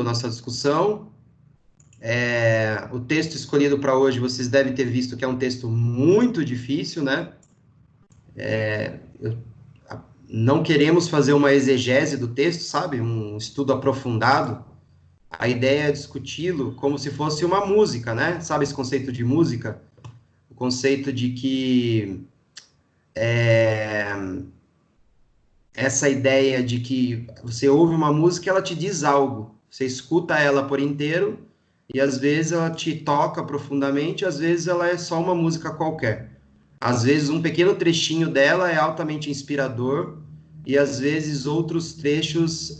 a nossa discussão. O texto escolhido para hoje, vocês devem ter visto que é um texto muito difícil, né? Não queremos fazer uma exegese do texto, sabe? Um estudo aprofundado. A ideia é discuti-lo como se fosse uma música, né? Sabe esse conceito de música? O conceito de que essa ideia de que você ouve uma música e ela te diz algo. Você escuta ela por inteiro e às vezes ela te toca profundamente, às vezes ela é só uma música qualquer. Às vezes um pequeno trechinho dela é altamente inspirador e às vezes outros trechos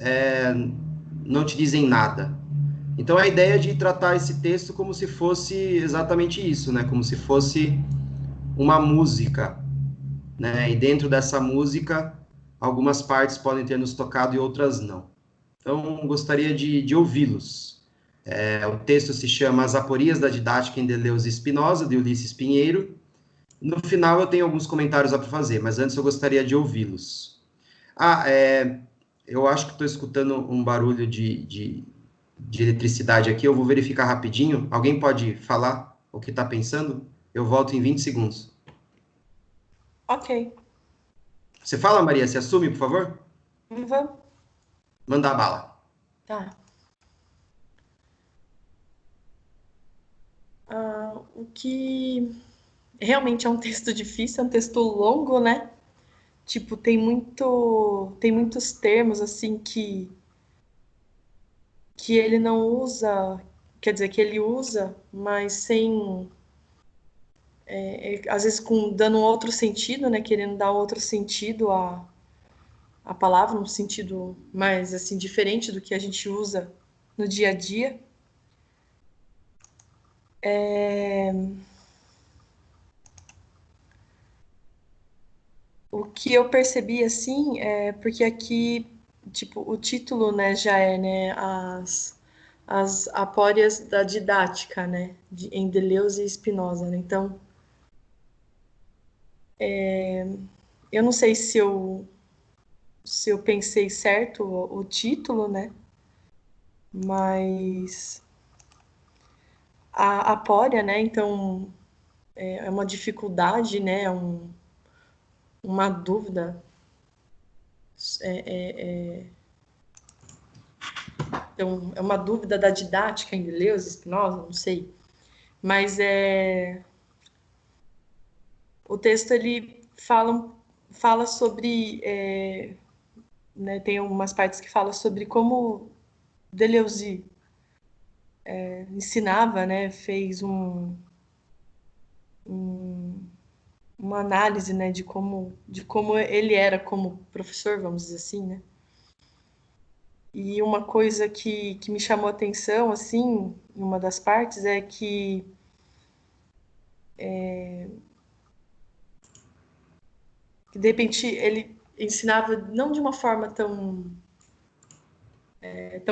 não te dizem nada. Então a ideia é de tratar esse texto como se fosse exatamente isso, né? Como se fosse uma música, né? E dentro dessa música, algumas partes podem ter nos tocado e outras não. Então, gostaria de ouvi-los. O texto se chama As Aporias da Didática em Deleuze e Spinoza, de Ulisses Pinheiro. No final, eu tenho alguns comentários para fazer, mas antes eu gostaria de ouvi-los. Eu acho que estou escutando um barulho de eletricidade aqui, eu vou verificar rapidinho. Alguém pode falar o que está pensando? Eu volto em 20 segundos. Ok. Você fala, Maria? Se assume, por favor? Vamos. Manda a bala. Tá. O que realmente é um texto difícil, é um texto longo, né? Tipo, tem muitos termos assim que ele não usa, quer dizer, que ele usa, mas sem às vezes dando um outro sentido, né? Querendo dar outro sentido à palavra, um sentido mais assim diferente do que a gente usa no dia a dia. O que eu percebi assim é porque aqui, tipo, o título, né, já é, né, as apórias da didática, né, em Deleuze e Spinoza, né? Então, eu não sei se eu pensei certo o título, né? Mas a apória, né? Então é uma dificuldade, né? Uma dúvida. Então, é uma dúvida da didática em Deleuze, Spinoza, não sei. Mas o texto ele fala sobre, né, tem umas partes que fala sobre como Deleuze ensinava, né, fez uma análise, né, de como ele era como professor, vamos dizer assim, né. E uma coisa que me chamou a atenção, assim, em uma das partes, é que de repente ele ensinava não de uma forma tão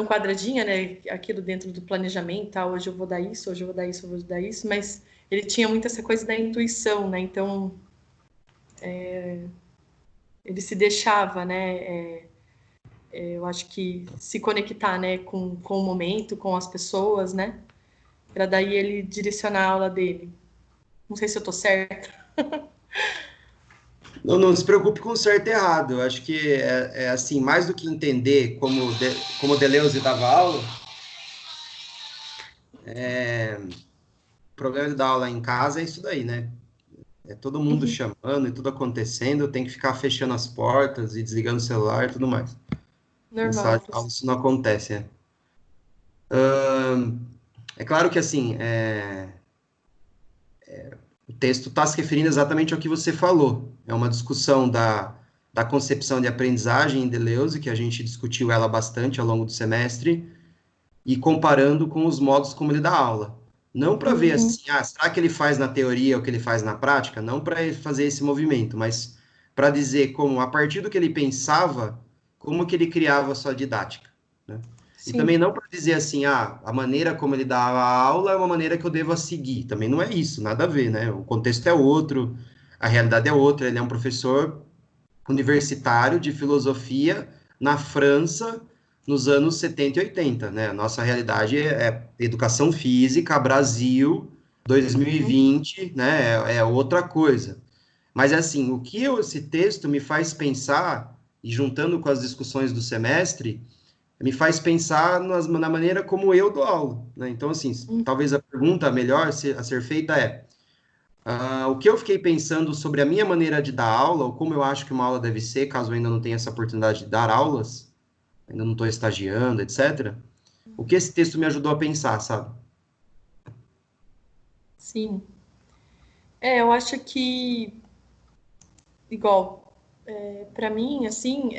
quadradinha, né? Aquilo dentro do planejamento, tá? Hoje eu vou dar isso, hoje eu vou dar isso, hoje eu vou dar isso, mas ele tinha muito essa coisa da intuição, né? Então ele se deixava, né? Eu acho que se conectar, né? Com o momento, com as pessoas, né? Para daí ele direcionar a aula dele. Não sei se eu tô certa. Não se preocupe com certo e errado. Eu acho que assim, mais do que entender como Deleuze dava aula, o problema de dar aula em casa é isso daí, né? É todo mundo chamando e tudo acontecendo, tem que ficar fechando as portas e desligando o celular e tudo mais. Na sala Normal. de aula isso não acontece, né? É claro que, assim, o texto está se referindo exatamente ao que você falou. É uma discussão da concepção de aprendizagem em Deleuze, que a gente discutiu ela bastante ao longo do semestre, e comparando com os modos como ele dá aula. Não para ver assim, será que ele faz na teoria o que ele faz na prática? Não para fazer esse movimento, mas para dizer como, a partir do que ele pensava, como que ele criava a sua didática, né? E Sim, também não para dizer assim, a maneira como ele dá a aula é uma maneira que eu devo seguir. Também não é isso, nada a ver, né? O contexto é outro, a realidade é outra. Ele é um professor universitário de filosofia na França, nos anos 70 e 80, né? A nossa realidade é educação física, Brasil, 2020, né? É outra coisa. Mas, assim, esse texto me faz pensar, e juntando com as discussões do semestre, me faz pensar na maneira como eu dou aula, né? Então, assim, talvez a pergunta melhor a ser feita é: o que eu fiquei pensando sobre a minha maneira de dar aula, ou como eu acho que uma aula deve ser, caso eu ainda não tenha essa oportunidade de dar aulas, ainda não estou estagiando, etc. O que esse texto me ajudou a pensar, sabe? Sim. Eu acho que, igual, para mim, assim,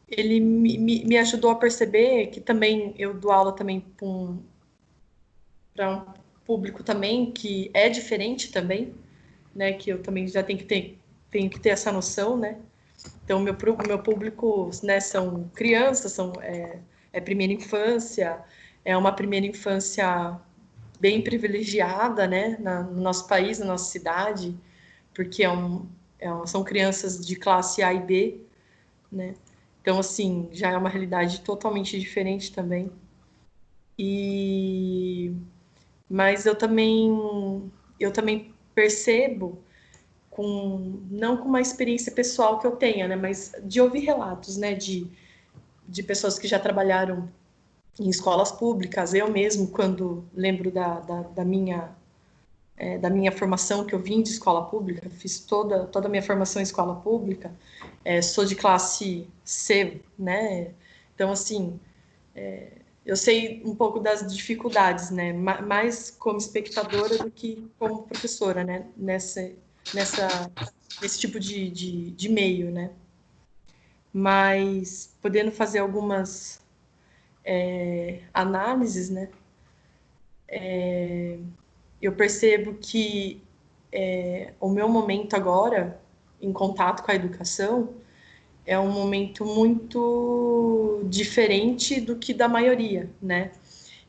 ele me ajudou a perceber que também eu dou aula também para um público também que é diferente também, né? Que eu também já tenho que ter essa noção, né? Então, meu público, né, são crianças, é primeira infância, é uma primeira infância bem privilegiada, né, no nosso país, na nossa cidade, porque são crianças de classe A e B, né? Então, assim, já é uma realidade totalmente diferente também. E mas eu também percebo não com uma experiência pessoal que eu tenha, né, mas de ouvir relatos, né, de pessoas que já trabalharam em escolas públicas. Eu mesmo, quando lembro da minha formação, que eu vim de escola pública, fiz toda a minha formação em escola pública, sou de classe C, né? Então, assim, eu sei um pouco das dificuldades, né? Mais como espectadora do que como professora, né? Nessa, nesse tipo de meio, né? Mas podendo fazer algumas análises, né? Eu percebo que o meu momento agora, em contato com a educação, é um momento muito diferente do que da maioria, né?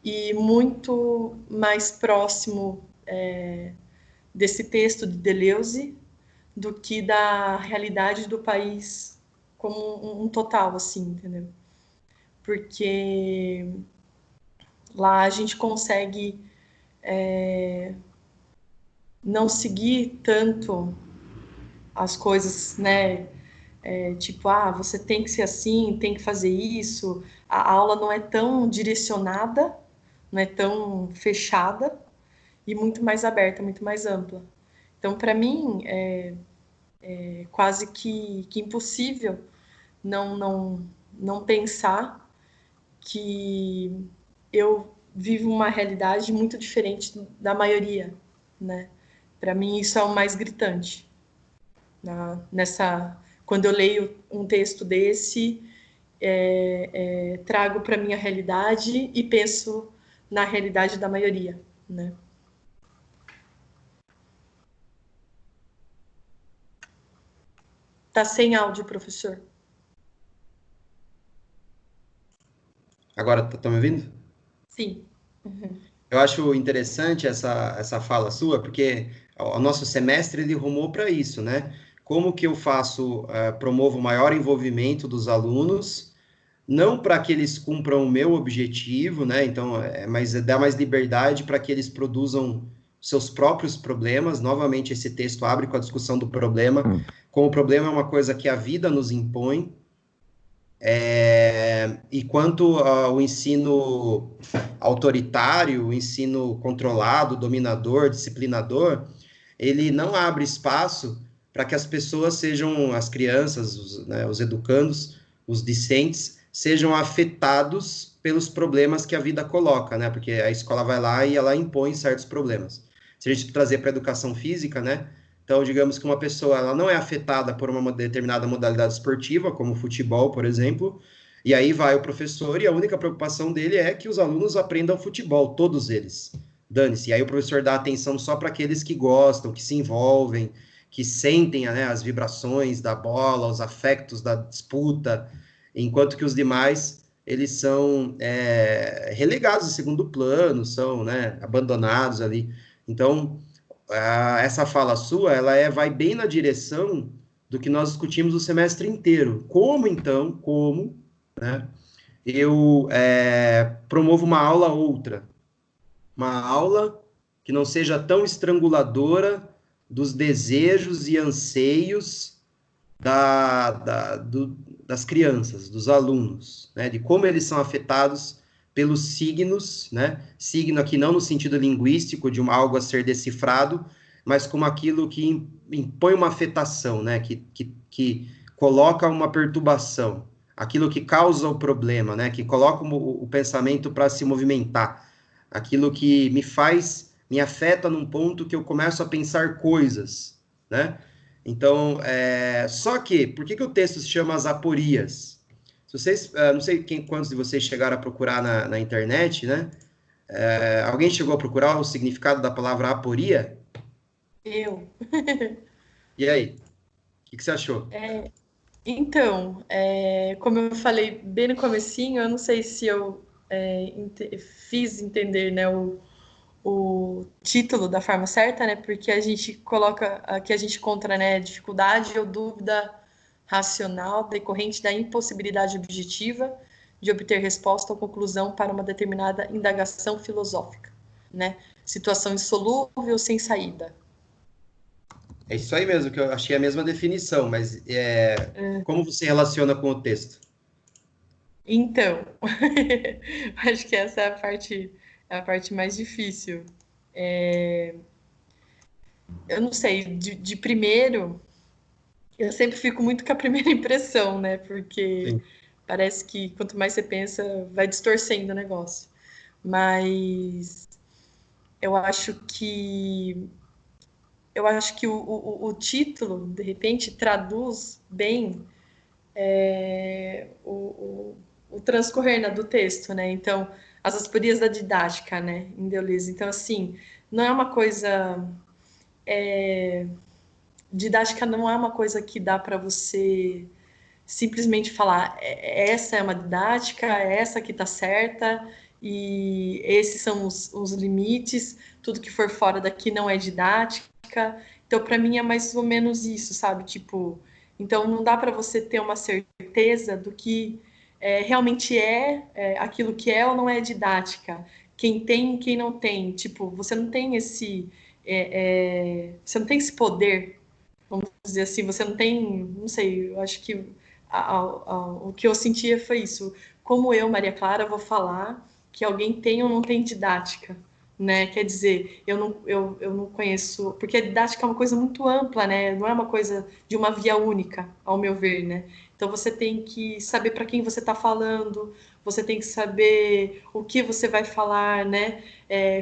E muito mais próximo desse texto de Deleuze do que da realidade do país como um total, assim, entendeu? Porque lá a gente consegue não seguir tanto as coisas, né? Tipo, você tem que ser assim, tem que fazer isso. A aula não é tão direcionada, não é tão fechada e muito mais aberta, muito mais ampla. Então, para mim, é quase que impossível não pensar que eu vivo uma realidade muito diferente da maioria, né? Para mim, isso é o mais gritante. Quando eu leio um texto desse, trago para minha realidade e penso na realidade da maioria, né? Tá sem áudio, professor. Agora, tá me ouvindo? Sim. Eu acho interessante essa fala sua, porque o nosso semestre ele rumou para isso, né? Como que eu faço, promovo maior envolvimento dos alunos, não para que eles cumpram o meu objetivo, né? Então, mas dá mais liberdade para que eles produzam seus próprios problemas. Novamente, esse texto abre com a discussão do problema, como o problema é uma coisa que a vida nos impõe, e quanto ao ensino autoritário, o ensino controlado, dominador, disciplinador, ele não abre espaço para que as pessoas sejam, as crianças, né, os educandos, os discentes, sejam afetados pelos problemas que a vida coloca, né? Porque a escola vai lá e ela impõe certos problemas. Se a gente trazer para a educação física, né? Então, digamos que uma pessoa ela não é afetada por uma determinada modalidade esportiva, como futebol, por exemplo, e aí vai o professor e a única preocupação dele é que os alunos aprendam futebol, todos eles. Dane-se. E aí o professor dá atenção só para aqueles que gostam, que se envolvem, que sentem, né, as vibrações da bola, os afetos da disputa, enquanto que os demais eles são relegados em segundo plano, são, né, abandonados ali. Então, essa fala sua, ela vai bem na direção do que nós discutimos o semestre inteiro. Como, né, eu promovo uma aula outra, uma aula que não seja tão estranguladora dos desejos e anseios das crianças, dos alunos, né, de como eles são afetados pelos signos, né, signo aqui não no sentido linguístico de algo a ser decifrado, mas como aquilo que impõe uma afetação, né, que coloca uma perturbação, aquilo que causa o problema, né, que coloca o pensamento para se movimentar, aquilo que me afeta num ponto que eu começo a pensar coisas, né? Então, só que, por que o texto se chama As Aporias? Se vocês, não sei quantos de vocês chegaram a procurar na internet, né? Alguém chegou a procurar o significado da palavra aporia? Eu. E aí? O que você achou? Então, como eu falei bem no comecinho, eu não sei se eu fiz entender, né, o título da forma certa, né? Porque a gente coloca, aqui a gente encontra, né, dificuldade ou dúvida racional decorrente da impossibilidade objetiva de obter resposta ou conclusão para uma determinada indagação filosófica, né? Situação insolúvel sem saída. É isso aí mesmo, que eu achei a mesma definição, mas como você relaciona com o texto? Então, acho que essa é a parte mais difícil. Eu não sei, de primeiro, eu sempre fico muito com a primeira impressão, né? Porque Sim. parece que quanto mais você pensa, vai distorcendo o negócio. Mas eu acho que o título, de repente, traduz bem o transcorrer, né, do texto, né? Então, as asporias da didática, né, em Deleuze. Então, assim, não é uma coisa didática não é uma coisa que dá para você simplesmente falar essa é uma didática, essa que está certa e esses são os limites, tudo que for fora daqui não é didática. Então, para mim é mais ou menos isso, sabe? Tipo, então não dá para você ter uma certeza do que realmente aquilo que é ou não é didática. Quem tem e quem não tem. Tipo, você não tem você não tem esse poder, vamos dizer assim, você não tem, não sei, eu acho que o que eu sentia foi isso. Como eu, Maria Clara, vou falar que alguém tem ou não tem didática, né? Quer dizer, eu não conheço, porque a didática é uma coisa muito ampla, né? Não é uma coisa de uma via única, ao meu ver, né? Então você tem que saber para quem você está falando, você tem que saber o que você vai falar, né?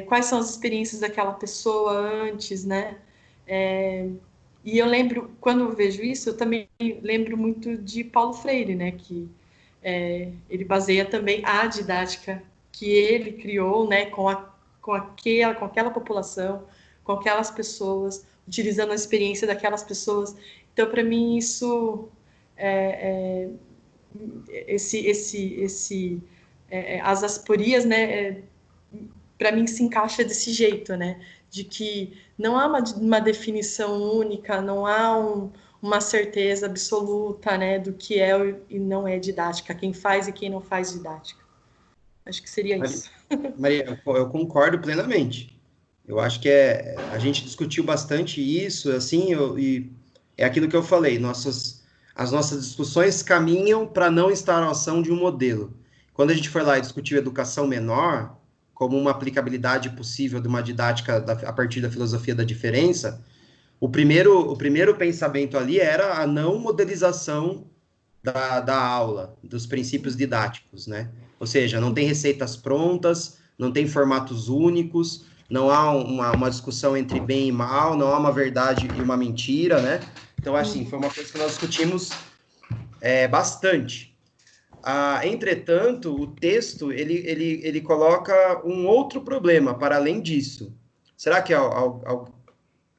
Quais são as experiências daquela pessoa antes, né? E eu lembro, quando eu vejo isso, eu também lembro muito de Paulo Freire, né? Que ele baseia também a didática que ele criou, né? Com aquela população, com aquelas pessoas, utilizando a experiência daquelas pessoas. Então, para mim, isso, as asporias, né? Para mim se encaixa desse jeito, né? De que não há uma definição única, não há uma certeza absoluta, né, do que é e não é didática, quem faz e quem não faz didática. Acho que seria Maria, isso. Maria, eu concordo plenamente. Eu acho que a gente discutiu bastante isso, assim, e é aquilo que eu falei, as nossas discussões caminham para a não instauração de um modelo. Quando a gente foi lá e discutiu educação menor, como uma aplicabilidade possível de uma didática a partir da filosofia da diferença, o primeiro pensamento ali era a não modelização da aula, dos princípios didáticos, né? Ou seja, não tem receitas prontas, não tem formatos únicos, não há uma discussão entre bem e mal, não há uma verdade e uma mentira, né? Então, assim, foi uma coisa que nós discutimos bastante. Entretanto, o texto, ele coloca um outro problema para além disso. Será que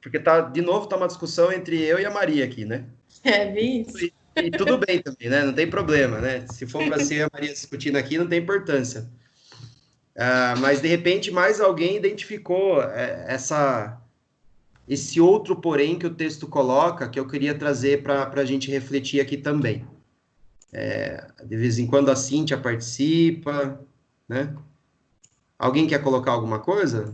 porque de novo, tá uma discussão entre eu e a Maria aqui, né? Bem isso. E tudo bem também, né? Não tem problema, né? Se for para ser a Maria discutindo aqui, não tem importância. Mas, de repente, mais alguém identificou esse outro porém que o texto coloca, que eu queria trazer para a gente refletir aqui também. De vez em quando a Cíntia participa, né? Alguém quer colocar alguma coisa?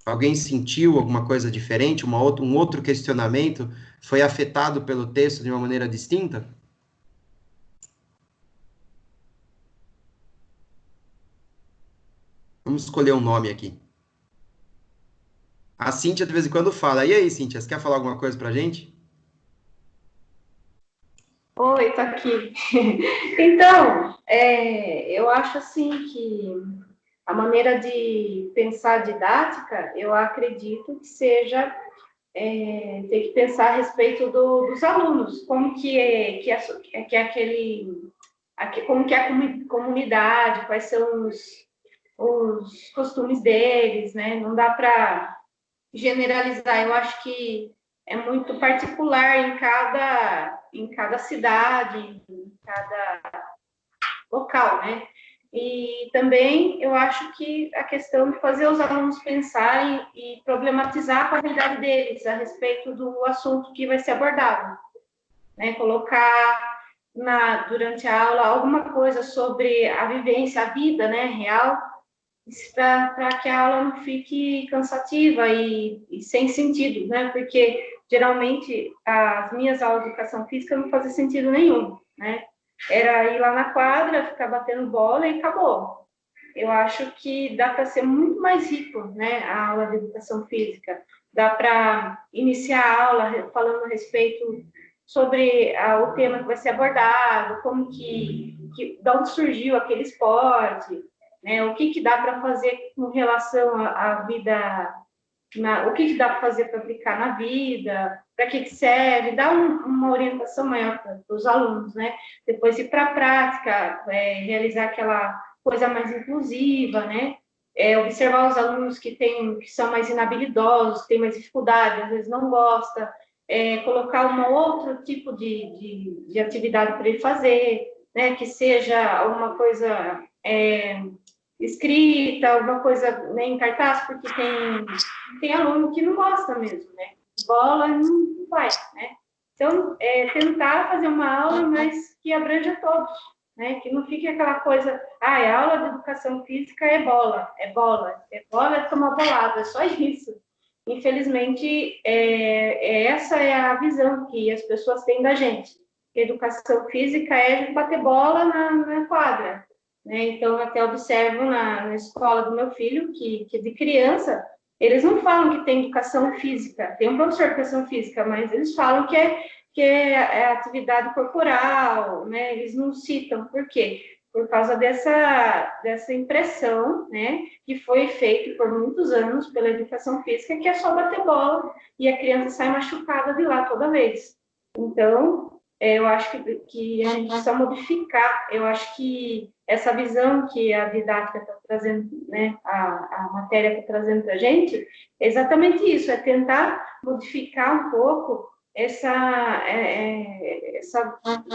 Alguém sentiu alguma coisa diferente? Um outro questionamento? Foi afetado pelo texto de uma maneira distinta? Vamos escolher um nome aqui. A Cíntia de vez em quando fala. E aí, Cíntia, você quer falar alguma coisa pra gente? Oi, tô aqui. Então, eu acho assim que a maneira de pensar didática, eu acredito que seja ter que pensar a respeito dos alunos, como como que é a comunidade, quais são os costumes deles, né? Não dá para generalizar. Eu acho que é muito particular em cada cidade, em cada local, né? E também eu acho que a questão de fazer os alunos pensarem e problematizar a realidade deles a respeito do assunto que vai ser abordado, né? Colocar durante a aula alguma coisa sobre a vivência, a vida, né, real, para que a aula não fique cansativa e sem sentido, né? Porque geralmente as minhas aulas de educação física não fazem sentido nenhum, né? Era ir lá na quadra, ficar batendo bola e acabou. Eu acho que dá para ser muito mais rico, né? A aula de educação física. Dá para iniciar a aula falando a respeito sobre o tema que vai ser abordado, como de onde surgiu aquele esporte, né? O que dá para fazer com relação à vida, o que dá para fazer para aplicar na vida, para que serve, dar uma orientação maior para os alunos, né? Depois ir para a prática, realizar aquela coisa mais inclusiva, né? Observar os alunos que são mais inabilidosos, têm mais dificuldade, às vezes não gosta, colocar um outro tipo de atividade para ele fazer, né? Que seja uma coisa escrita, alguma coisa, né, em cartaz, porque tem aluno que não gosta mesmo, né? Bola não vai, né? Então, tentar fazer uma aula, mas que abranja todos, né? Que não fique aquela coisa, a aula de educação física é bola, é tomar bolada, é só isso. Infelizmente, essa é a visão que as pessoas têm da gente. Que educação física é bater bola na quadra, né? Então, até observo na escola do meu filho, que de criança, eles não falam que tem educação física, tem um professor de educação física, mas eles falam que é atividade corporal, né? Eles não citam, por quê? Por causa dessa impressão, né, que foi feita por muitos anos pela educação física, que é só bater bola e a criança sai machucada de lá toda vez. Então, eu acho que a gente precisa modificar. Eu acho que essa visão que a didática está trazendo, né, a matéria está trazendo para a gente, é exatamente isso, é tentar modificar um pouco essa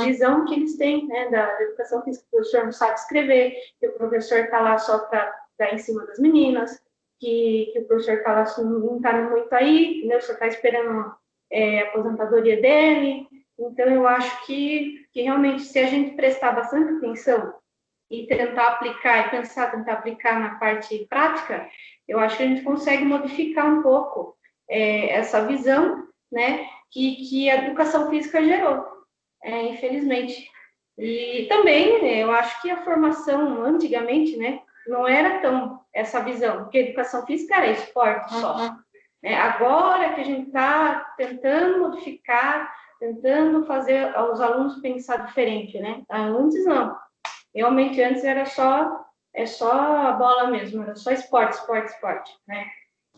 visão que eles têm, né, da educação física. O professor não sabe escrever, que o professor está lá só para dar em cima das meninas, que o professor está lá, não está muito aí, né, só está esperando a aposentadoria dele. Então, eu acho que realmente, se a gente prestar bastante atenção e tentar aplicar, tentar aplicar na parte prática, eu acho que a gente consegue modificar um pouco essa visão, né, que a educação física gerou, infelizmente. E também, eu acho que a formação, antigamente, né, não era tão essa visão, porque a educação física era esporte só. Agora que a gente está tentando modificar, tentando fazer os alunos pensar diferente, né? Antes não. Realmente antes era só a bola mesmo, era só esporte, né?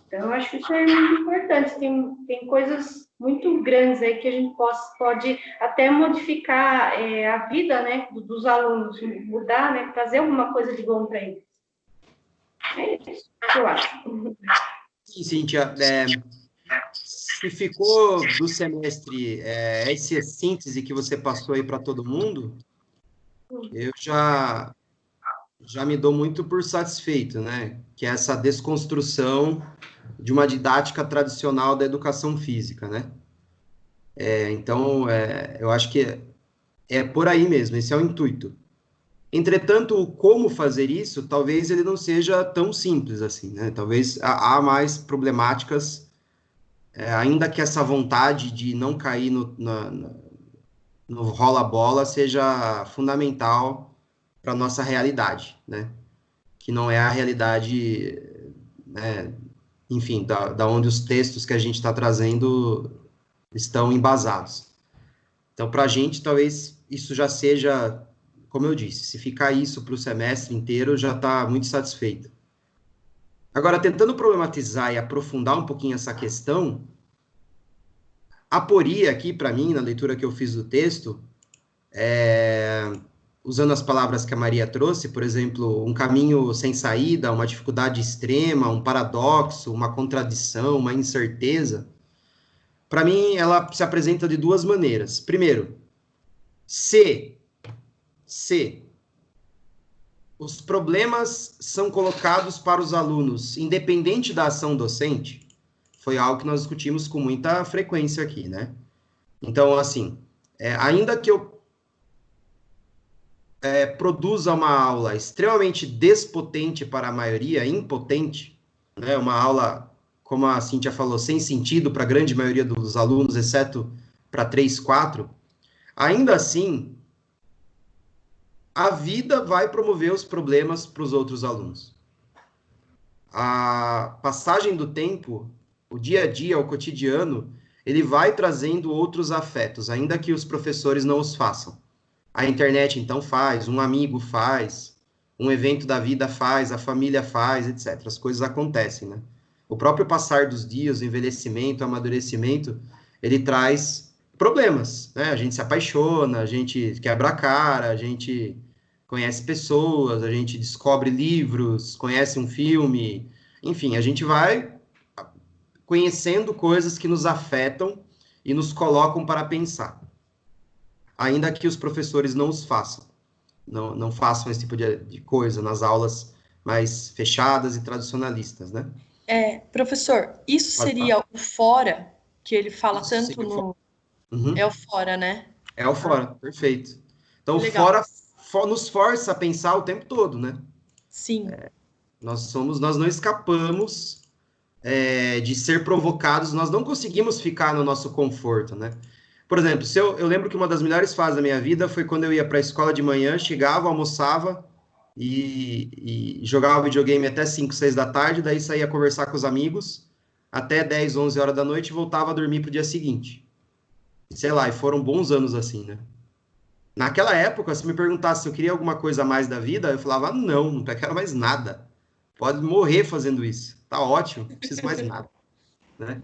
Então eu acho que isso é muito importante. Tem coisas muito grandes aí que a gente pode até modificar a vida, né, dos alunos, mudar, né, trazer alguma coisa de bom para eles. É isso que eu acho. Sim, Cíntia, se ficou do semestre essa síntese que você passou aí para todo mundo, eu já me dou muito por satisfeito, né? Que é essa desconstrução de uma didática tradicional da educação física, né? Então, eu acho que é por aí mesmo, esse é o intuito. Entretanto, o como fazer isso, talvez ele não seja tão simples assim, né? Talvez há mais problemáticas, ainda que essa vontade de não cair no rola-bola seja fundamental para a nossa realidade, né? Que não é a realidade, né, enfim, da onde os textos que a gente está trazendo estão embasados. Então, para a gente, talvez isso já seja, como eu disse, se ficar isso para o semestre inteiro, já está muito satisfeito. Agora, tentando problematizar e aprofundar um pouquinho essa questão, a aporia aqui, para mim, na leitura que eu fiz do texto, usando as palavras que a Maria trouxe, por exemplo, um caminho sem saída, uma dificuldade extrema, um paradoxo, uma contradição, uma incerteza, para mim, ela se apresenta de duas maneiras. Primeiro, se os problemas são colocados para os alunos, independente da ação docente, foi algo que nós discutimos com muita frequência aqui, né? Então, assim, ainda que eu produza uma aula extremamente despotente para a maioria, impotente, né? Uma aula, como a Cíntia falou, sem sentido para a grande maioria dos alunos, exceto para 3, 4, ainda assim, a vida vai promover os problemas para os outros alunos. A passagem do tempo, o dia a dia, o cotidiano, ele vai trazendo outros afetos, ainda que os professores não os façam. A internet, então, faz, um amigo faz, um evento da vida faz, a família faz, etc. As coisas acontecem, né? O próprio passar dos dias, o envelhecimento, o amadurecimento, ele traz problemas, né? A gente se apaixona, a gente quebra a cara, a gente conhece pessoas, a gente descobre livros, conhece um filme, enfim, a gente vai conhecendo coisas que nos afetam e nos colocam para pensar, ainda que os professores não os façam, não façam esse tipo de coisa nas aulas mais fechadas e tradicionalistas, né? Professor, isso Pode seria falar. o fora, que ele fala Isso tanto seria o fora. no... É Uhum. o fora, né? É o fora, perfeito. Então, o Legal. fora nos força a pensar o tempo todo, né? Sim. Nós não escapamos de ser provocados, nós não conseguimos ficar no nosso conforto, né? Por exemplo, eu lembro que uma das melhores fases da minha vida foi quando eu ia para a escola de manhã, chegava, almoçava e jogava videogame até 5, 6 da tarde, daí saía conversar com os amigos até 10, 11 horas da noite e voltava a dormir para o dia seguinte. Sei lá, e foram bons anos assim, né? Naquela época, se me perguntasse se eu queria alguma coisa a mais da vida, eu falava, não quero mais nada. Pode morrer fazendo isso. Tá ótimo, não preciso mais nada, né?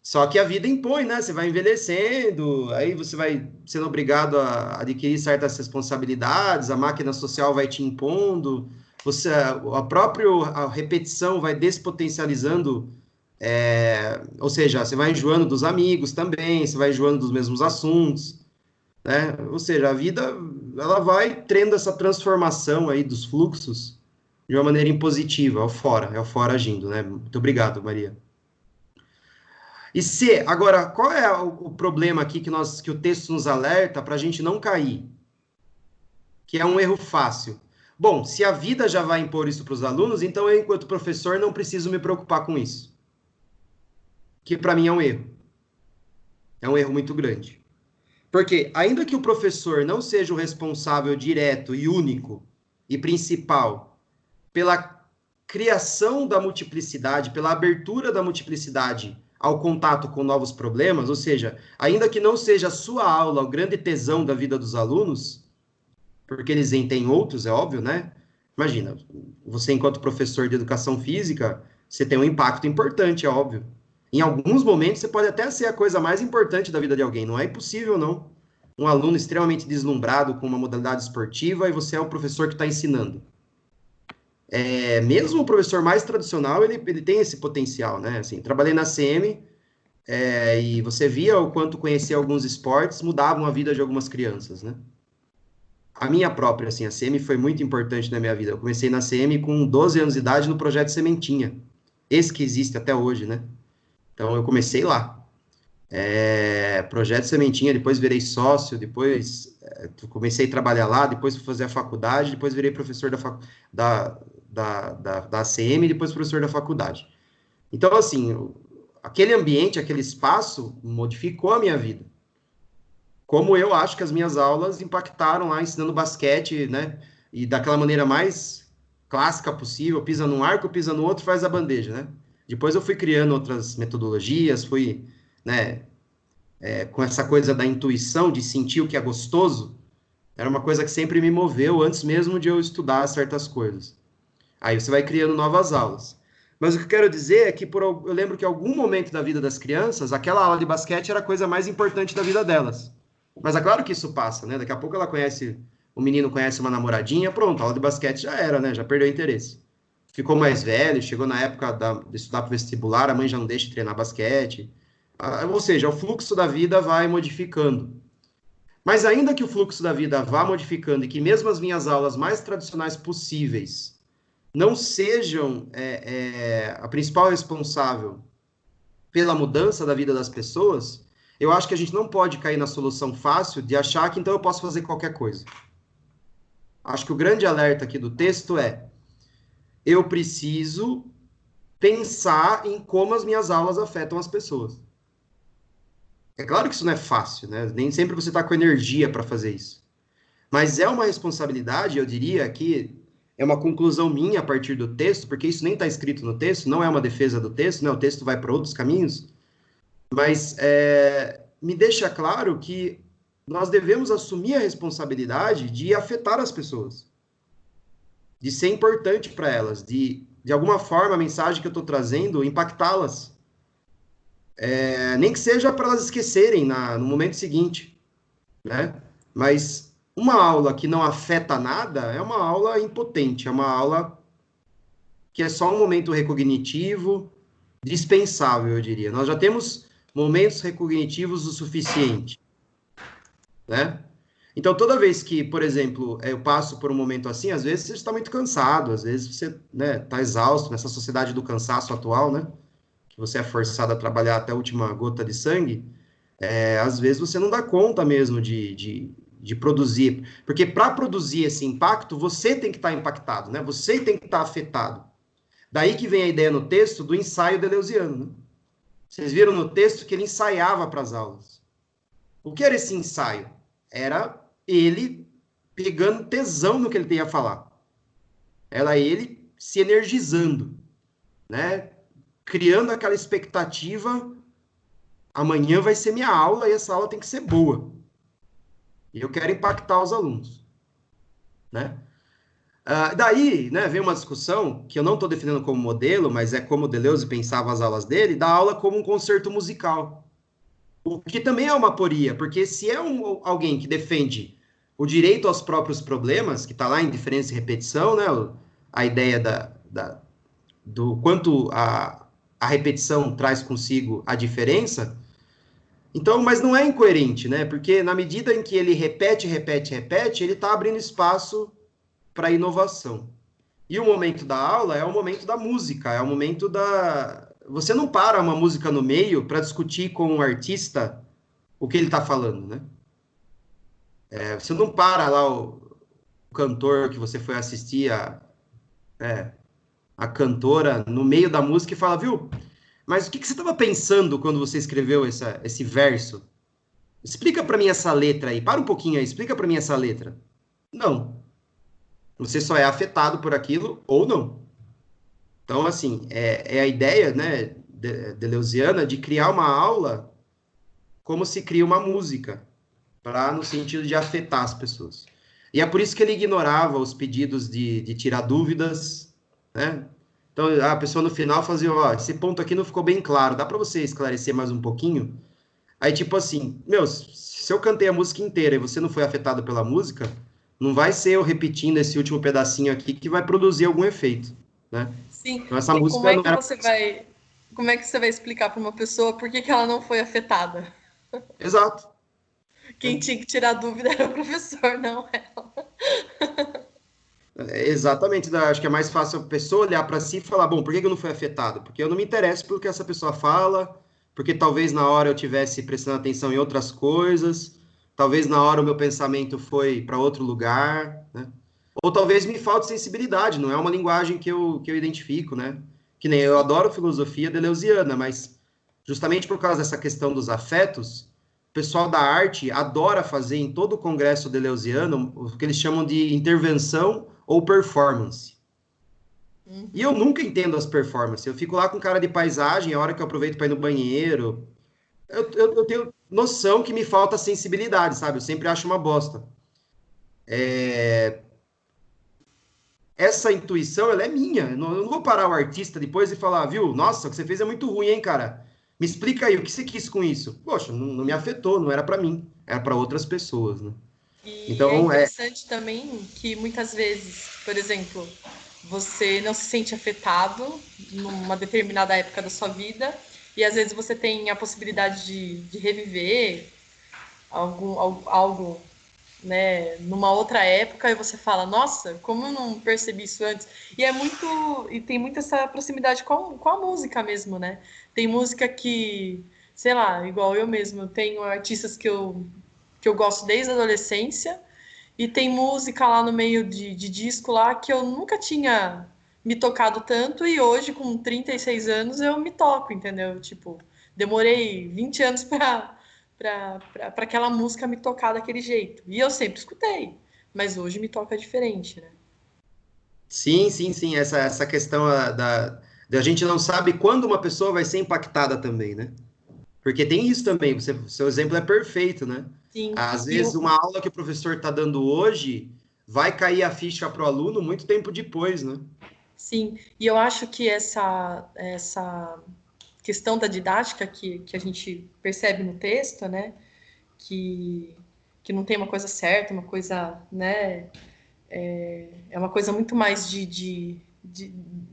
Só que a vida impõe, né? Você vai envelhecendo, aí você vai sendo obrigado a adquirir certas responsabilidades, a máquina social vai te impondo, a repetição vai despotencializando, ou seja, você vai enjoando dos amigos também, você vai enjoando dos mesmos assuntos, né? Ou seja, a vida ela vai tendo essa transformação aí dos fluxos de uma maneira impositiva, é o fora agindo, né? Muito obrigado, Maria. E se, agora, qual é o problema aqui que o texto nos alerta para a gente não cair? Que é um erro fácil. Bom, se a vida já vai impor isso para os alunos, então eu, enquanto professor, não preciso me preocupar com isso. Que para mim é um erro. É um erro muito grande. Porque, ainda que o professor não seja o responsável direto e único e principal pela criação da multiplicidade, pela abertura da multiplicidade ao contato com novos problemas, ou seja, ainda que não seja a sua aula o grande tesão da vida dos alunos, porque eles têm outros, é óbvio, né? Imagina, você enquanto professor de educação física, você tem um impacto importante, é óbvio. Em alguns momentos, você pode até ser a coisa mais importante da vida de alguém, não é impossível, não. Um aluno extremamente deslumbrado com uma modalidade esportiva e você é o professor que está ensinando. Mesmo o professor mais tradicional, ele tem esse potencial, né? Assim, trabalhei na CM, e você via o quanto conhecer alguns esportes mudavam a vida de algumas crianças, né? a minha própria, assim, a CM foi muito importante na minha vida. Eu comecei na CM com 12 anos de idade no projeto Sementinha, esse que existe até hoje, né? Então, eu comecei lá. Projeto Sementinha, depois virei sócio, depois comecei a trabalhar lá, depois fui fazer a faculdade, depois virei professor da ACM, depois professor da faculdade. Então, assim, aquele ambiente, aquele espaço modificou a minha vida. Como eu acho que as minhas aulas impactaram lá, ensinando basquete, né? E daquela maneira mais clássica possível, pisa num arco, pisa no outro, faz a bandeja, né? Depois eu fui criando outras metodologias, fui, né, com essa coisa da intuição, de sentir o que é gostoso, era uma coisa que sempre me moveu antes mesmo de eu estudar certas coisas. Aí você vai criando novas aulas. Mas o que eu quero dizer é que eu lembro que em algum momento da vida das crianças, aquela aula de basquete era a coisa mais importante da vida delas. Mas é claro que isso passa, né? Daqui a pouco o menino conhece uma namoradinha, pronto, a aula de basquete já era, né? Já perdeu o interesse. Ficou mais velho, chegou na época de estudar para o vestibular, a mãe já não deixa de treinar basquete. Ou seja, o fluxo da vida vai modificando. Mas ainda que o fluxo da vida vá modificando e que mesmo as minhas aulas mais tradicionais possíveis não sejam a principal responsável pela mudança da vida das pessoas, eu acho que a gente não pode cair na solução fácil de achar que então eu posso fazer qualquer coisa. Acho que o grande alerta aqui do texto é: eu preciso pensar em como as minhas aulas afetam as pessoas. É claro que isso não é fácil, né? Nem sempre você está com energia para fazer isso. Mas é uma responsabilidade, eu diria que é uma conclusão minha a partir do texto, porque isso nem está escrito no texto, não é uma defesa do texto, né? O texto vai para outros caminhos, mas me deixa claro que nós devemos assumir a responsabilidade de afetar as pessoas, de ser importante para elas, de alguma forma a mensagem que eu estou trazendo impactá-las. Nem que seja para elas esquecerem no momento seguinte, né? Mas uma aula que não afeta nada é uma aula impotente, é uma aula que é só um momento recognitivo, dispensável, eu diria. Nós já temos momentos recognitivos o suficiente, né? Então, toda vez que, por exemplo, eu passo por um momento assim, às vezes você está muito cansado, às vezes você, né, está exausto nessa sociedade do cansaço atual, né? Que você é forçado a trabalhar até a última gota de sangue. Às vezes você não dá conta mesmo de produzir, porque para produzir esse impacto, você tem que estar impactado, né? Você tem que estar afetado. Daí que vem a ideia no texto do ensaio deleuziano, né? Vocês viram no texto que ele ensaiava para as aulas. O que era esse ensaio? Era ele pegando tesão no que ele ia falar. Era ele se energizando, né? Criando aquela expectativa: amanhã vai ser minha aula e essa aula tem que ser boa. E eu quero impactar os alunos, né? Daí, né, vem uma discussão que eu não estou defendendo como modelo, mas é como Deleuze pensava as aulas dele, da aula como um concerto musical. O que também é uma aporia, porque se é alguém que defende o direito aos próprios problemas, que está lá em diferença e repetição, né, a ideia do quanto a repetição traz consigo a diferença. Então, mas não é incoerente, né? Porque na medida em que ele repete, ele está abrindo espaço para inovação. E o momento da aula é o momento da música, é o momento da... Você não para uma música no meio para discutir com um artista o que ele está falando, né? Você não para lá o cantor que você foi assistir, a cantora, no meio da música e fala: viu, mas o que você estava pensando quando você escreveu esse verso? Explica para mim essa letra aí, para um pouquinho aí, explica para mim essa letra. Não. Você só é afetado por aquilo ou não. Então, assim, é a ideia, né, deleuziana de criar uma aula como se cria uma música, no sentido de afetar as pessoas. E é por isso que ele ignorava os pedidos de tirar dúvidas, né? Então, a pessoa no final fazia: ó, esse ponto aqui não ficou bem claro, dá para você esclarecer mais um pouquinho? Aí, tipo assim, meu, se eu cantei a música inteira e você não foi afetado pela música, não vai ser eu repetindo esse último pedacinho aqui que vai produzir algum efeito, né? Sim. Então, essa E música não era... como é que você vai explicar para uma pessoa por que ela não foi afetada? Exato. Quem tinha que tirar dúvida era o professor, não ela. Exatamente, acho que é mais fácil a pessoa olhar para si e falar, bom, por que eu não fui afetado? Porque eu não me interesso pelo que essa pessoa fala, porque talvez na hora eu tivesse prestando atenção em outras coisas, talvez na hora o meu pensamento foi para outro lugar, né? Ou talvez me falte sensibilidade, não é uma linguagem que eu identifico, né? Que nem eu adoro filosofia deleuziana, mas justamente por causa dessa questão dos afetos, o pessoal da arte adora fazer em todo o congresso deleuziano o que eles chamam de intervenção ou performance. E eu nunca entendo as performances. Eu fico lá com cara de paisagem, a hora que eu aproveito para ir no banheiro. Eu tenho noção que me falta sensibilidade, sabe? Eu sempre acho uma bosta. Essa intuição, ela é minha. Eu não vou parar o artista depois e falar, viu? Nossa, o que você fez é muito ruim, hein, cara? Me explica aí, o que você quis com isso? Poxa, não me afetou, não era para mim. Era para outras pessoas, né? E é Então, interessante também que muitas vezes, por exemplo, você não se sente afetado numa determinada época da sua vida, e às vezes você tem a possibilidade de reviver algo, né, numa outra época, e você fala, nossa, como eu não percebi isso antes? E é muito, e tem muito essa proximidade com a música mesmo, né? Tem música que, sei lá, igual eu mesmo, tenho artistas que eu gosto desde a adolescência, e tem música lá no meio de disco lá que eu nunca tinha me tocado tanto, e hoje, com 36 anos, eu me toco, entendeu? Tipo, demorei 20 anos para aquela música me tocar daquele jeito. E eu sempre escutei, mas hoje me toca diferente, né? sim, sim, sim. Essa questão da gente não sabe quando uma pessoa vai ser impactada também, né? Porque tem isso também, seu exemplo é perfeito, né? Sim, Às e vezes, uma aula que o professor está dando hoje vai cair a ficha para o aluno muito tempo depois, né? sim, e eu acho que essa questão da didática que a gente percebe no texto, né? Que, que não tem uma coisa certa, uma coisa, né? É uma coisa muito mais de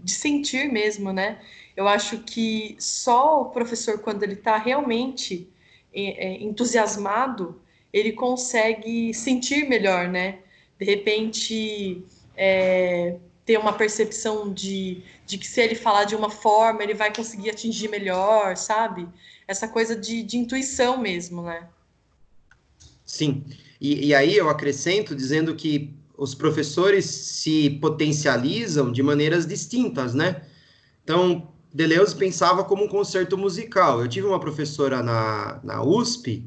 sentir mesmo, né? Eu acho que só o professor, quando ele está realmente entusiasmado, ele consegue sentir melhor, né? De repente, ter uma percepção de que se ele falar de uma forma, ele vai conseguir atingir melhor, sabe? Essa coisa de intuição mesmo, né? Sim. E aí eu acrescento dizendo que os professores se potencializam de maneiras distintas, né? Então, Deleuze pensava como um concerto musical. Eu tive uma professora na USP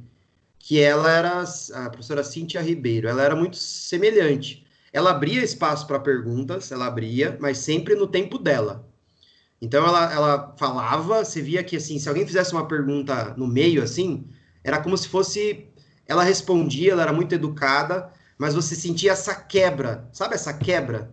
que ela era a professora Cíntia Ribeiro, ela era muito semelhante. Ela abria espaço para perguntas, ela abria, mas sempre no tempo dela. Então ela falava, você via que assim, se alguém fizesse uma pergunta no meio assim, era como se fosse ela respondia, ela era muito educada, mas você sentia essa quebra, sabe essa quebra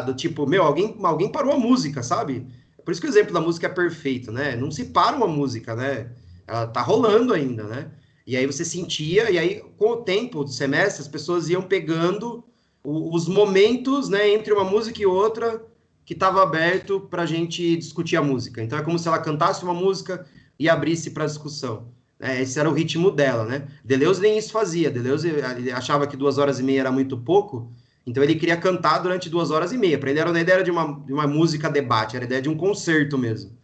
do tipo, meu, alguém parou a música, sabe? Por isso que o exemplo da música é perfeito, né? Não se para uma música, né? Ela tá rolando ainda, né? E aí você sentia, e aí com o tempo do semestre as pessoas iam pegando os momentos, né, entre uma música e outra que estava aberto para a gente discutir a música. Então é como se ela cantasse uma música e abrisse para discussão. Esse era o ritmo dela, né? Deleuze nem isso fazia. Deleuze ele achava que 2 horas e meia era muito pouco, então ele queria cantar durante 2 horas e meia. Para ele era a ideia de uma música debate, era a ideia de um concerto mesmo.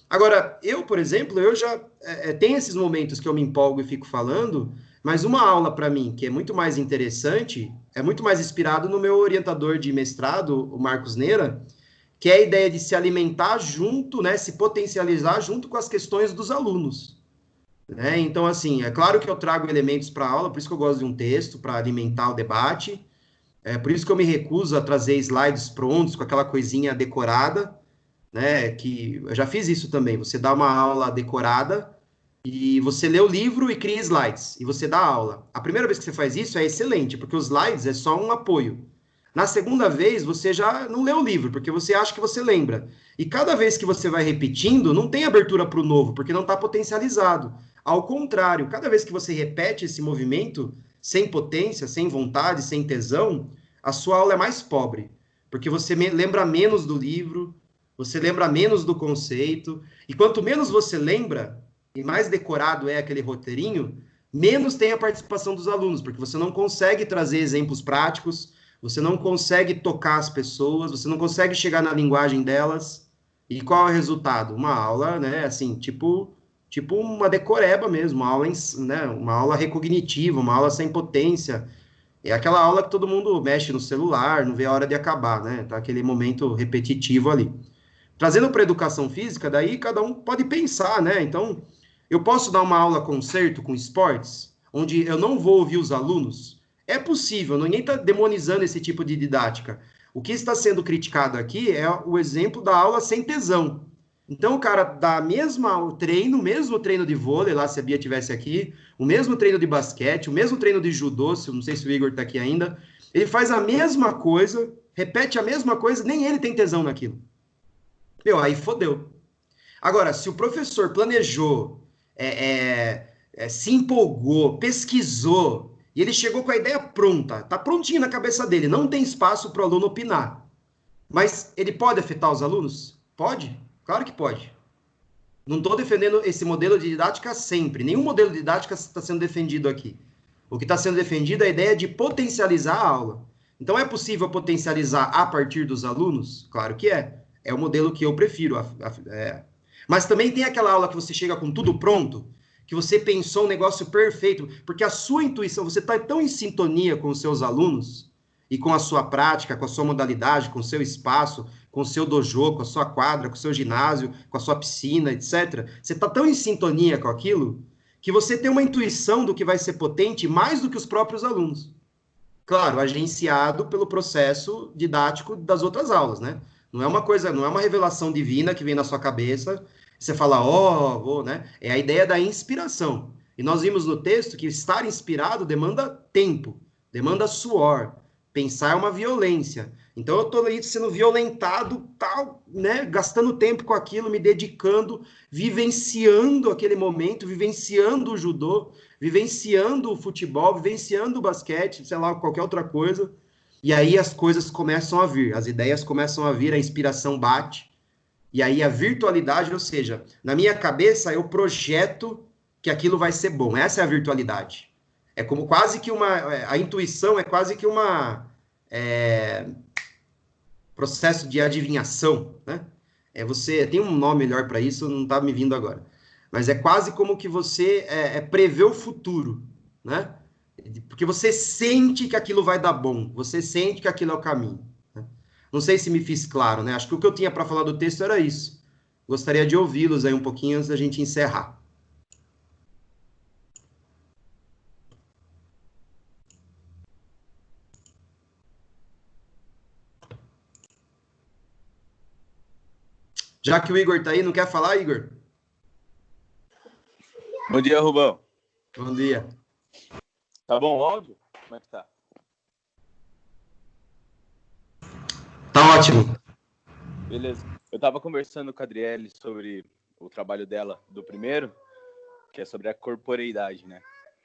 Agora, eu, por exemplo, eu já tenho esses momentos que eu me empolgo e fico falando, mas uma aula para mim que é muito mais interessante, é muito mais inspirado no meu orientador de mestrado, o Marcos Neira, que é a ideia de se alimentar junto, né, se potencializar junto com as questões dos alunos. Né? Então, assim, é claro que eu trago elementos para a aula, por isso que eu gosto de um texto, para alimentar o debate, é por isso que eu me recuso a trazer slides prontos, com aquela coisinha decorada, né? Que eu já fiz isso também. Você dá uma aula decorada e você lê o livro e cria slides, e você dá aula. A primeira vez que você faz isso é excelente, porque os slides é só um apoio. Na segunda vez, você já não lê o livro, porque você acha que você lembra. E cada vez que você vai repetindo, não tem abertura para o novo, porque não está potencializado. Ao contrário, cada vez que você repete esse movimento, sem potência, sem vontade, sem tesão, a sua aula é mais pobre, porque você lembra menos do livro, você lembra menos do conceito, e quanto menos você lembra, e mais decorado é aquele roteirinho, menos tem a participação dos alunos, porque você não consegue trazer exemplos práticos, você não consegue tocar as pessoas, você não consegue chegar na linguagem delas. E qual é o resultado? Uma aula, né, assim, tipo uma decoreba mesmo, uma aula, né, uma aula recognitiva, uma aula sem potência. É aquela aula que todo mundo mexe no celular, não vê a hora de acabar, né? Tá aquele momento repetitivo ali. Trazendo para a educação física, daí cada um pode pensar, né? Então, eu posso dar uma aula concerto com esportes, onde eu não vou ouvir os alunos? É possível, ninguém está demonizando esse tipo de didática. O que está sendo criticado aqui é o exemplo da aula sem tesão. Então, o cara dá o mesmo treino de vôlei, lá se a Bia tivesse aqui, o mesmo treino de basquete, o mesmo treino de judô, não sei se o Igor está aqui ainda, ele faz a mesma coisa, repete a mesma coisa, nem ele tem tesão naquilo. Meu, aí fodeu. Agora, se o professor planejou, se empolgou, pesquisou, e ele chegou com a ideia pronta, tá prontinho na cabeça dele, não tem espaço para o aluno opinar. Mas ele pode afetar os alunos? Pode, claro que pode. Não estou defendendo esse modelo de didática sempre. Nenhum modelo de didática está sendo defendido aqui. O que está sendo defendido é a ideia de potencializar a aula. Então, é possível potencializar a partir dos alunos? Claro que é. É o modelo que eu prefiro. Mas também tem aquela aula que você chega com tudo pronto, que você pensou um negócio perfeito, porque a sua intuição, você está tão em sintonia com os seus alunos e com a sua prática, com a sua modalidade, com o seu espaço, com o seu dojo, com a sua quadra, com o seu ginásio, com a sua piscina, etc. Você está tão em sintonia com aquilo que você tem uma intuição do que vai ser potente mais do que os próprios alunos. Claro, agenciado pelo processo didático das outras aulas, né? Não é uma coisa, não é uma revelação divina que vem na sua cabeça, você fala, né? É a ideia da inspiração. E nós vimos no texto que estar inspirado demanda tempo, demanda suor. Pensar é uma violência. Então eu estou aí sendo violentado, tal, né? Gastando tempo com aquilo, me dedicando, vivenciando aquele momento, vivenciando o judô, vivenciando o futebol, vivenciando o basquete, sei lá, qualquer outra coisa. E aí as coisas começam a vir, as ideias começam a vir, a inspiração bate. E aí a virtualidade, ou seja, na minha cabeça eu projeto que aquilo vai ser bom. Essa é a virtualidade. É como quase que a intuição é quase que é, processo de adivinhação, né? Você tem um nome melhor para isso, não está me vindo agora. Mas é quase como que você prevê o futuro, né? Porque você sente que aquilo vai dar bom, você sente que aquilo é o caminho. Né? Não sei se me fiz claro, né? Acho que o que eu tinha para falar do texto era isso. Gostaria de ouvi-los aí um pouquinho antes da gente encerrar. Já que o Igor está aí, não quer falar, Igor? Bom dia, Rubão. Bom dia. Tá bom o áudio? Como é que tá? Tá ótimo. Beleza. Eu tava conversando com a Adriele sobre o trabalho dela do primeiro, que é sobre a corporeidade, né?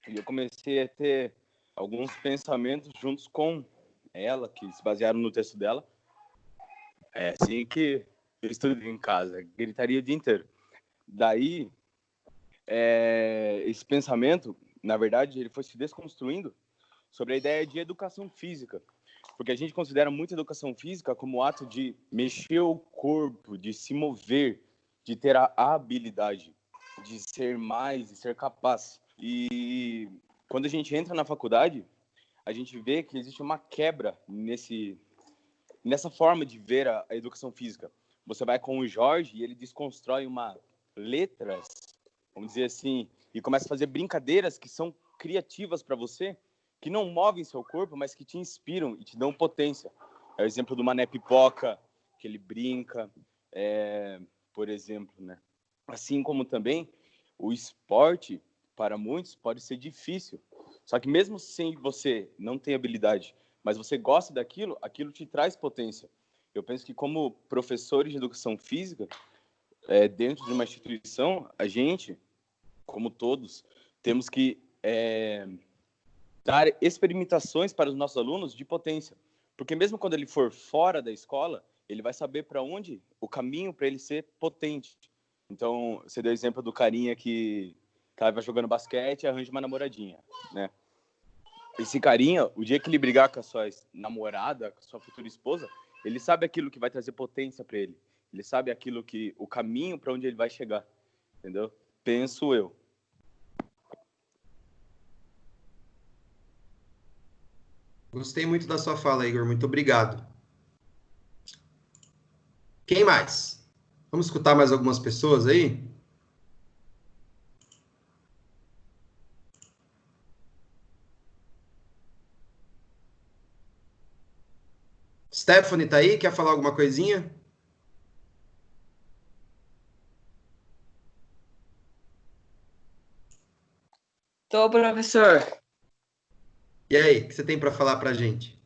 E eu comecei a ter alguns pensamentos juntos com ela, que se basearam no texto dela. É assim que eu estudo em casa, gritaria o dia inteiro. Daí, esse pensamento, na verdade, ele foi se desconstruindo sobre a ideia de educação física. Porque a gente considera muito a educação física como o ato de mexer o corpo, de se mover, de ter a habilidade, de ser mais, de ser capaz. E quando a gente entra na faculdade, a gente vê que existe uma quebra nessa forma de ver a educação física. Você vai com o Jorge e ele desconstrói letras, vamos dizer assim, e começa a fazer brincadeiras que são criativas para você, que não movem seu corpo, mas que te inspiram e te dão potência. É o exemplo do Mané Pipoca, que ele brinca, por exemplo, né? Assim como também o esporte, para muitos, pode ser difícil. Só que mesmo sem você não ter habilidade, mas você gosta daquilo, aquilo te traz potência. Eu penso que como professores de educação física, dentro de uma instituição, a gente, como todos, temos que dar experimentações para os nossos alunos de potência. Porque mesmo quando ele for fora da escola, ele vai saber para onde, o caminho para ele ser potente. Então, você deu o exemplo do carinha que estava jogando basquete e arranja uma namoradinha, né? esse carinha, o dia que ele brigar com a sua namorada, com a sua futura esposa, ele sabe aquilo que vai trazer potência para ele. Ele sabe aquilo que, o caminho para onde ele vai chegar. Entendeu? Penso eu. Gostei muito da sua fala, Igor. Muito obrigado. Quem mais? Vamos escutar mais algumas pessoas aí? Stephanie tá aí? Quer falar alguma coisinha? Tô, professor. E aí, o que você tem para falar para a gente?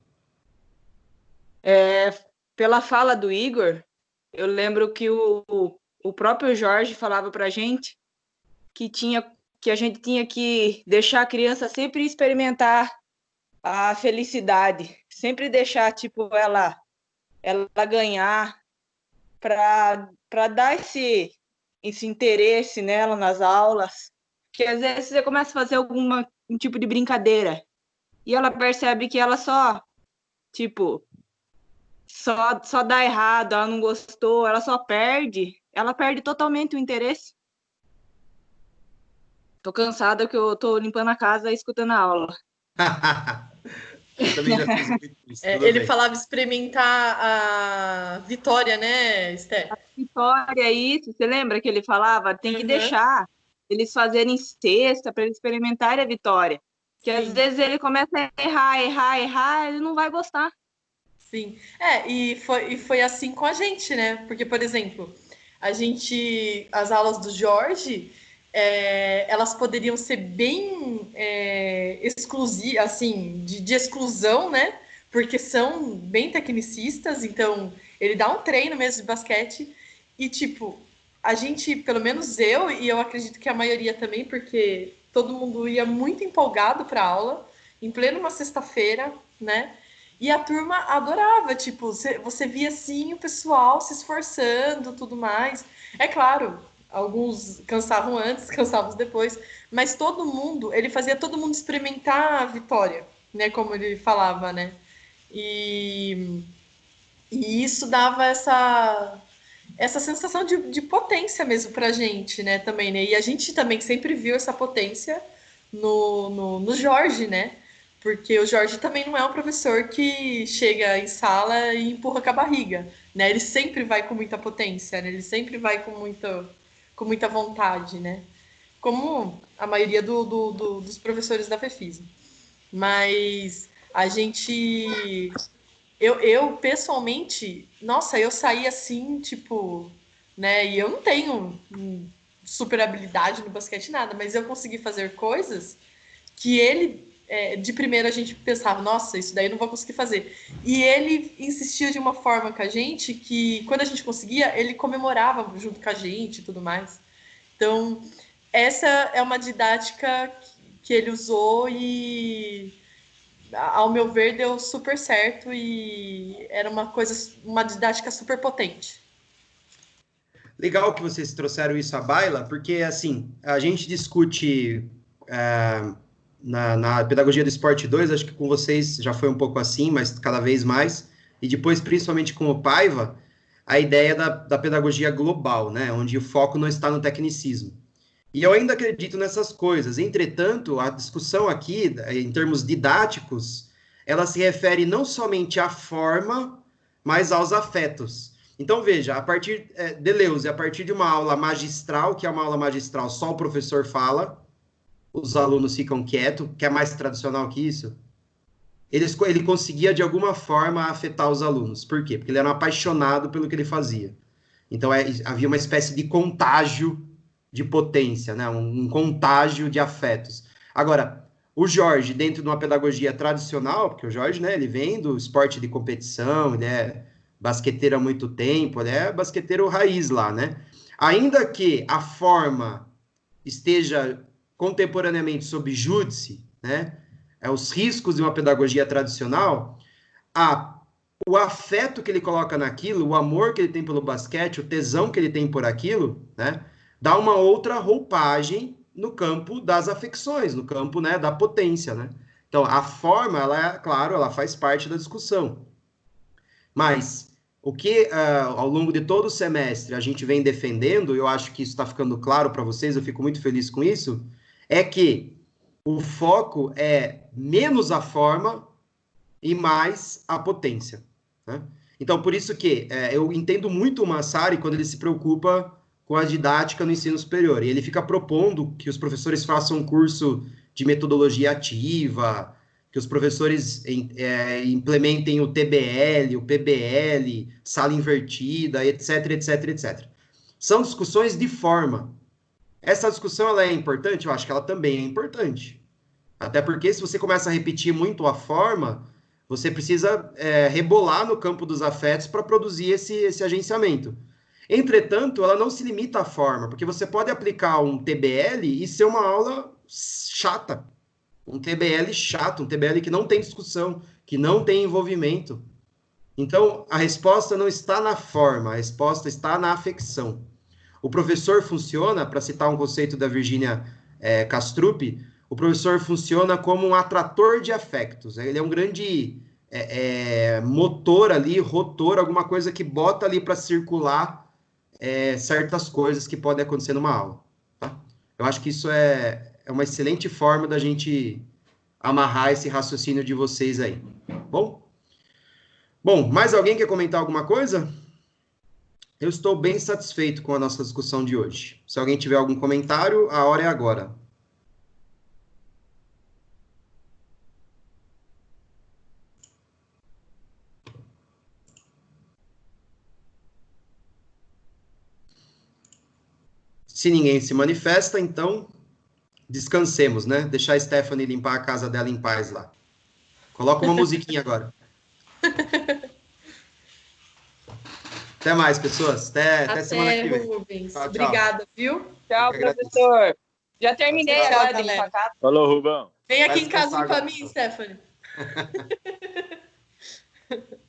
Pela fala do Igor, eu lembro que o próprio Jorge falava pra gente que a gente tinha que deixar a criança sempre experimentar a felicidade, sempre deixar tipo ela ganhar para dar esse interesse nela nas aulas, que às vezes você começa a fazer um tipo de brincadeira e ela percebe que ela tipo só dá errado, ela não gostou, ela perde totalmente o interesse. Tô cansada que eu tô limpando a casa e escutando a aula. Eu também já fiz muito isso. Ele bem. falava experimentar a vitória, né, Esther? Vitória, isso. Você lembra que ele falava? Tem que deixar eles fazerem cesta para eles experimentarem a vitória. Que às vezes ele começa a errar, ele não vai gostar. Sim. E foi assim com a gente, né? Porque, por exemplo, as aulas do Jorge, elas poderiam ser bem exclusivas, assim, de exclusão, né? Porque são bem tecnicistas, então ele dá um treino mesmo de basquete e, tipo, a gente, pelo menos eu, e eu acredito que a maioria também, porque todo mundo ia muito empolgado para a aula, em plena uma sexta-feira, né? E a turma adorava, tipo, você via assim o pessoal se esforçando, tudo mais. É claro, alguns cansavam antes, cansavam depois, mas todo mundo, ele fazia todo mundo experimentar a vitória, né, como ele falava, né? E, e isso dava essa sensação de potência mesmo pra gente, né, também, né? E a gente também sempre viu essa potência no Jorge, né? Porque o Jorge também não é um professor que chega em sala e empurra com a barriga, né? Ele sempre vai com muita potência, né? Ele sempre vai com muita vontade, né? Como a maioria dos professores da FEFIS. Mas a gente... Eu, pessoalmente, nossa, eu saí assim, tipo... né? E eu não tenho super habilidade no basquete, nada, mas eu consegui fazer coisas que ele, de primeira a gente pensava, nossa, isso daí eu não vou conseguir fazer. E ele insistia de uma forma com a gente que, quando a gente conseguia, ele comemorava junto com a gente e tudo mais. Então, essa é uma didática que ele usou e, ao meu ver, deu super certo e era uma didática super potente. Legal que vocês trouxeram isso à baila, porque, assim, a gente discute na Pedagogia do Esporte 2, acho que com vocês já foi um pouco assim, mas cada vez mais, e depois, principalmente com o Paiva, a ideia da pedagogia global, né, onde o foco não está no tecnicismo. E eu ainda acredito nessas coisas. Entretanto, a discussão aqui, em termos didáticos, ela se refere não somente à forma, mas aos afetos. Então, veja, a partir Deleuze, a partir de uma aula magistral, que é uma aula magistral, só o professor fala, os alunos ficam quietos, que é mais tradicional que isso, ele conseguia, de alguma forma, afetar os alunos. Por quê? Porque ele era um apaixonado pelo que ele fazia. Então, havia uma espécie de contágio de potência, né? Um contágio de afetos. Agora, o Jorge, dentro de uma pedagogia tradicional, porque o Jorge, né, ele vem do esporte de competição, ele é basqueteiro há muito tempo, ele é basqueteiro raiz lá, né? Ainda que a forma esteja contemporaneamente sob júdice, né? Os riscos de uma pedagogia tradicional, o afeto que ele coloca naquilo, o amor que ele tem pelo basquete, o tesão que ele tem por aquilo, né? Dá uma outra roupagem no campo das afecções, no campo, né, da potência, né? Então, a forma, ela, claro, ela faz parte da discussão. Mas o que, ao longo de todo o semestre, a gente vem defendendo, e eu acho que isso está ficando claro para vocês, eu fico muito feliz com isso, é que o foco é menos a forma e mais a potência. Né? Então, por isso que eu entendo muito o Massari quando ele se preocupa com a didática no ensino superior. E ele fica propondo que os professores façam um curso de metodologia ativa, que os professores implementem o TBL, o PBL, sala invertida, etc, etc, etc. São discussões de forma. Essa discussão ela é importante? Eu acho que ela também é importante. Até porque se você começa a repetir muito a forma, você precisa rebolar no campo dos afetos para produzir esse agenciamento. Entretanto, ela não se limita à forma, porque você pode aplicar um TBL e ser uma aula chata. Um TBL chato, um TBL que não tem discussão, que não tem envolvimento. Então, a resposta não está na forma, a resposta está na afecção. O professor funciona, para citar um conceito da Virginia Castrup, o professor funciona como um atrator de afetos. Ele é um grande motor ali, rotor, alguma coisa que bota ali para circular certas coisas que podem acontecer numa aula. Tá? Eu acho que isso é uma excelente forma da gente amarrar esse raciocínio de vocês aí. Bom, mais alguém quer comentar alguma coisa? Eu estou bem satisfeito com a nossa discussão de hoje. Se alguém tiver algum comentário, a hora é agora. Se ninguém se manifesta, então descansemos, né? Deixar a Stephanie limpar a casa dela em paz lá. Coloca uma musiquinha agora. Até mais, pessoas. Até semana que vem. Rubens. Tchau, tchau. Obrigada, viu? Tchau, professor. Já terminei Tchau, agora de galera. limpar a casa. Falou, Rubão. Vem aqui Vai em casa descansar pra agora, mim, então. Stephanie.